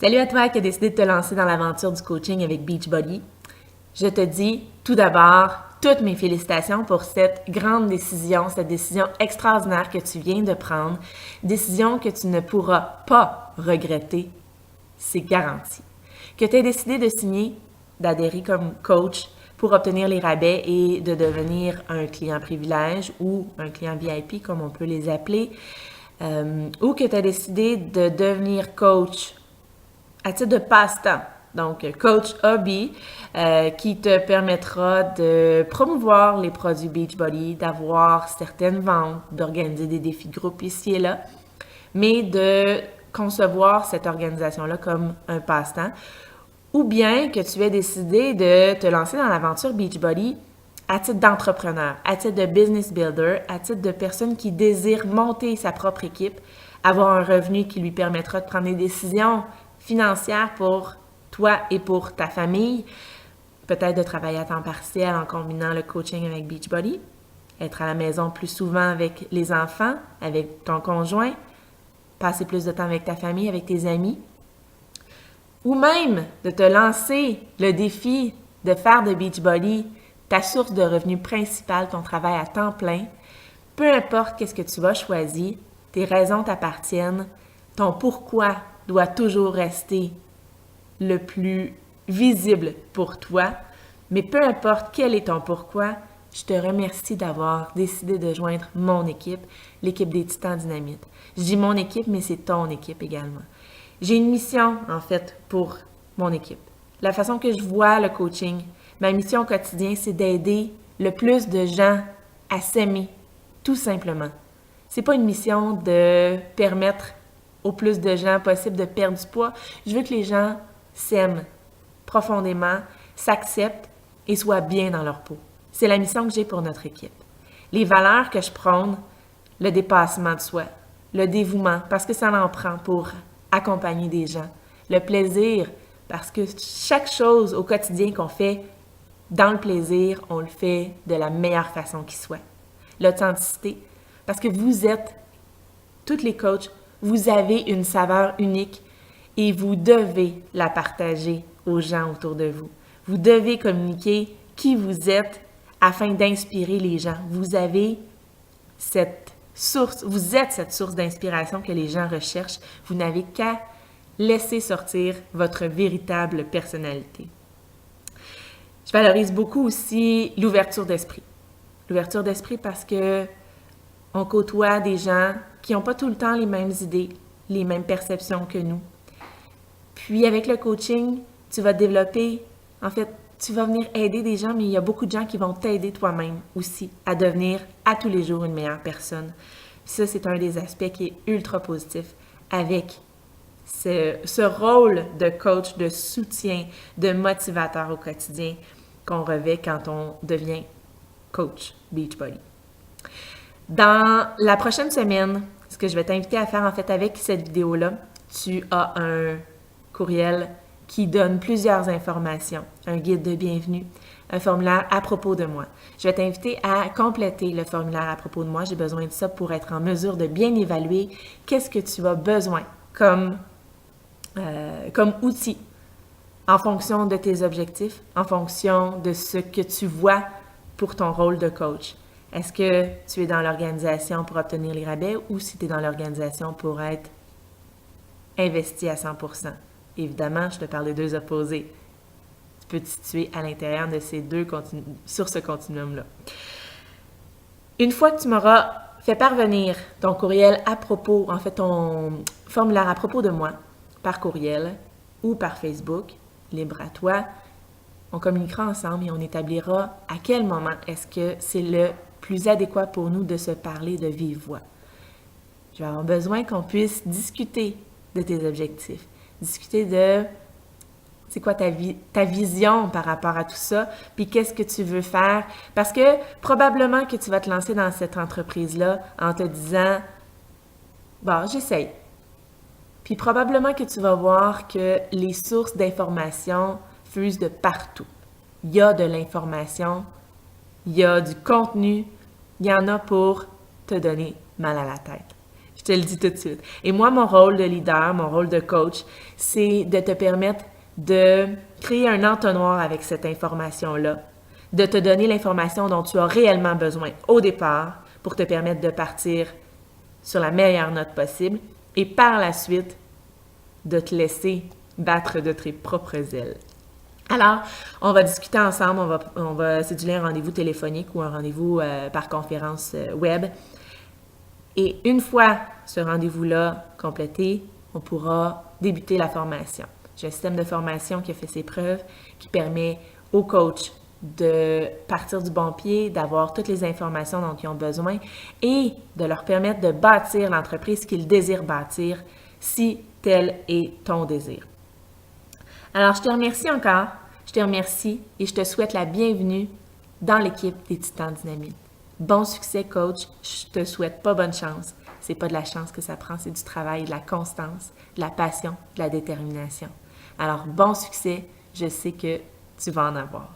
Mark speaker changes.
Speaker 1: Salut à toi qui as décidé de te lancer dans l'aventure du coaching avec Beachbody. Je te dis tout d'abord toutes mes félicitations pour cette grande décision, cette décision extraordinaire que tu viens de prendre, décision que tu ne pourras pas regretter, c'est garanti. Que tu aies décidé de signer, d'adhérer comme coach pour obtenir les rabais et de devenir un client privilège ou un client VIP comme on peut les appeler, ou que tu as décidé de devenir coach à titre de passe-temps, donc coach hobby, qui te permettra de promouvoir les produits Beachbody, d'avoir certaines ventes, d'organiser des défis de groupe ici et là, mais de concevoir cette organisation-là comme un passe-temps, ou bien que tu aies décidé de te lancer dans l'aventure Beachbody à titre d'entrepreneur, à titre de business builder, à titre de personne qui désire monter sa propre équipe, avoir un revenu qui lui permettra de prendre des décisions financières pour toi et pour ta famille, peut-être de travailler à temps partiel en combinant le coaching avec Beachbody, être à la maison plus souvent avec les enfants, avec ton conjoint, passer plus de temps avec ta famille, avec tes amis, ou même de te lancer le défi de faire de Beachbody ta source de revenus principale, ton travail à temps plein. Peu importe qu'est-ce que tu vas choisir, tes raisons t'appartiennent, ton pourquoi doit toujours rester le plus visible pour toi, mais peu importe quel est ton pourquoi, je te remercie d'avoir décidé de joindre mon équipe, l'équipe des Titans Dynamite. Je dis mon équipe, mais c'est ton équipe également. J'ai une mission, en fait, pour mon équipe. La façon que je vois le coaching, ma mission au quotidien, c'est d'aider le plus de gens à s'aimer, tout simplement. C'est pas une mission de permettre au plus de gens possible de perdre du poids. Je veux que les gens s'aiment profondément, s'acceptent et soient bien dans leur peau. C'est la mission que j'ai pour notre équipe. Les valeurs que je prône, le dépassement de soi, le dévouement, parce que ça en prend pour accompagner des gens. Le plaisir, parce que chaque chose au quotidien qu'on fait dans le plaisir, on le fait de la meilleure façon qui soit. L'authenticité, parce que vous êtes, toutes les coachs, vous avez une saveur unique et vous devez la partager aux gens autour de vous. Vous devez communiquer qui vous êtes afin d'inspirer les gens. Vous avez cette source, vous êtes cette source d'inspiration que les gens recherchent. Vous n'avez qu'à laisser sortir votre véritable personnalité. Je valorise beaucoup aussi l'ouverture d'esprit. L'ouverture d'esprit parce que on côtoie des gens qui n'ont pas tout le temps les mêmes idées, les mêmes perceptions que nous. Puis avec le coaching, tu vas développer, en fait, tu vas venir aider des gens, mais il y a beaucoup de gens qui vont t'aider toi-même aussi à devenir à tous les jours une meilleure personne. Ça, c'est un des aspects qui est ultra positif avec ce rôle de coach, de soutien, de motivateur au quotidien qu'on revêt quand on devient coach Beachbody. Dans la prochaine semaine, ce que je vais t'inviter à faire en fait avec cette vidéo-là, tu as un courriel qui donne plusieurs informations, un guide de bienvenue, un formulaire à propos de moi. Je vais t'inviter à compléter le formulaire à propos de moi. J'ai besoin de ça pour être en mesure de bien évaluer qu'est-ce que tu as besoin comme outil en fonction de tes objectifs, en fonction de ce que tu vois pour ton rôle de coach. Est-ce que tu es dans l'organisation pour obtenir les rabais ou si tu es dans l'organisation pour être investi à 100%? Évidemment, je te parle des deux opposés. Tu peux te situer à l'intérieur de ces deux sur ce continuum-là. Une fois que tu m'auras fait parvenir ton courriel à propos, en fait ton formulaire à propos de moi, par courriel ou par Facebook, libre à toi, on communiquera ensemble et on établira à quel moment est-ce que c'est le plus adéquat pour nous de se parler de vive voix. Je vais avoir besoin qu'on puisse discuter de tes objectifs, discuter de c'est quoi ta vision par rapport à tout ça, puis qu'est-ce que tu veux faire. Parce que probablement que tu vas te lancer dans cette entreprise-là en te disant « Bon, j'essaye ». Puis probablement que tu vas voir que les sources d'information fusent de partout. Il y a de l'information, il y a du contenu, il y en a pour te donner mal à la tête. Je te le dis tout de suite. Et moi, mon rôle de leader, mon rôle de coach, c'est de te permettre de créer un entonnoir avec cette information-là, de te donner l'information dont tu as réellement besoin au départ pour te permettre de partir sur la meilleure note possible et par la suite, de te laisser battre de tes propres ailes. Alors, on va discuter ensemble, on va céduler un rendez-vous téléphonique ou un rendez-vous par conférence web. Et une fois ce rendez-vous-là complété, on pourra débuter la formation. J'ai un système de formation qui a fait ses preuves, qui permet aux coachs de partir du bon pied, d'avoir toutes les informations dont ils ont besoin et de leur permettre de bâtir l'entreprise qu'ils désirent bâtir si tel est ton désir. Alors, je te remercie encore, je te remercie et je te souhaite la bienvenue dans l'équipe des Titans Dynamite. Bon succès, coach. Je te souhaite pas bonne chance. C'est pas de la chance que ça prend, c'est du travail, de la constance, de la passion, de la détermination. Alors, bon succès. Je sais que tu vas en avoir.